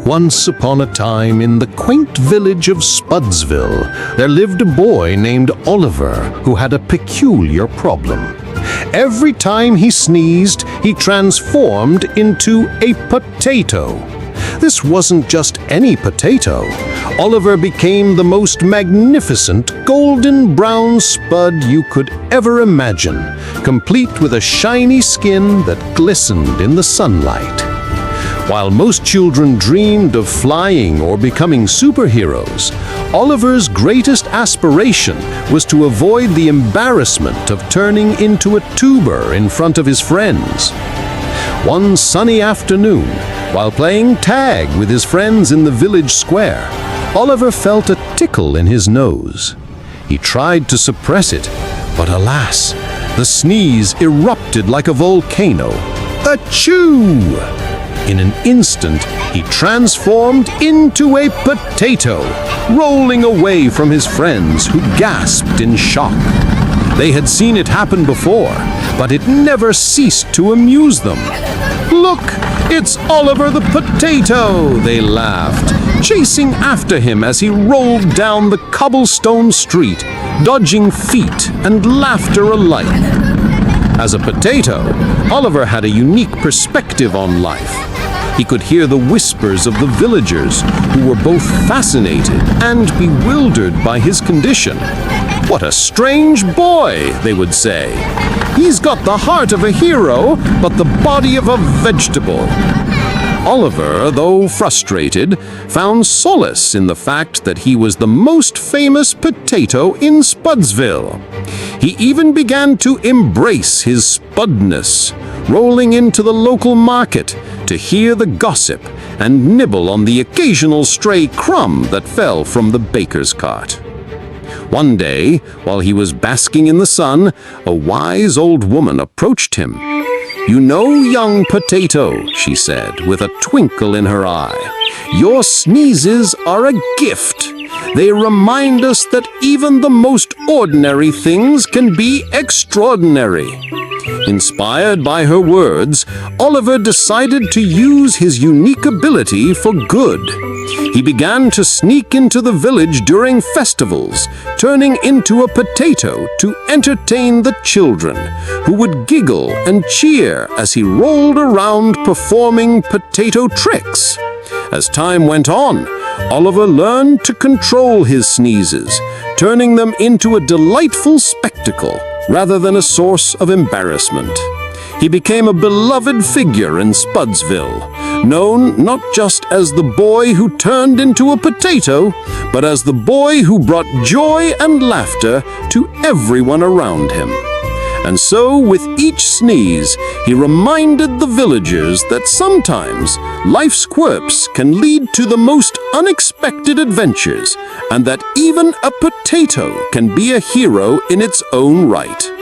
Once upon a time, in the quaint village of Spudsville, there lived a boy named Oliver who had a peculiar problem. Every time he sneezed, he transformed into a potato. This wasn't just any potato. Oliver became the most magnificent golden brown spud you could ever imagine, complete with a shiny skin that glistened in the sunlight. While most children dreamed of flying or becoming superheroes, Oliver's greatest aspiration was to avoid the embarrassment of turning into a tuber in front of his friends. One sunny afternoon, while playing tag with his friends in the village square, Oliver felt a tickle in his nose. He tried to suppress it, but alas, the sneeze erupted like a volcano. Achoo! In an instant, he transformed into a potato, rolling away from his friends who gasped in shock. They had seen it happen before, but it never ceased to amuse them. "Look, it's Oliver the Potato!" they laughed, chasing after him as he rolled down the cobblestone street, dodging feet and laughter alike. As a potato, Oliver had a unique perspective on life. He could hear the whispers of the villagers, who were both fascinated and bewildered by his condition. "What a strange boy," they would say. "He's got the heart of a hero, but the body of a vegetable." Oliver, though frustrated, found solace in the fact that he was the most famous potato in Spudsville. He even began to embrace his spudness, rolling into the local market to hear the gossip and nibble on the occasional stray crumb that fell from the baker's cart. One day, while he was basking in the sun, a wise old woman approached him. "You know, young potato," she said, with a twinkle in her eye, "your sneezes are a gift. They remind us that even the most ordinary things can be extraordinary." Inspired by her words, Oliver decided to use his unique ability for good. He began to sneak into the village during festivals, turning into a potato to entertain the children, who would giggle and cheer as he rolled around performing potato tricks. As time went on, Oliver learned to control his sneezes, turning them into a delightful spectacle rather than a source of embarrassment. He became a beloved figure in Spudsville, known not just as the boy who turned into a potato, but as the boy who brought joy and laughter to everyone around him. And so, with each sneeze, he reminded the villagers that sometimes life's quirks can lead to the most unexpected adventures, and that even a potato can be a hero in its own right.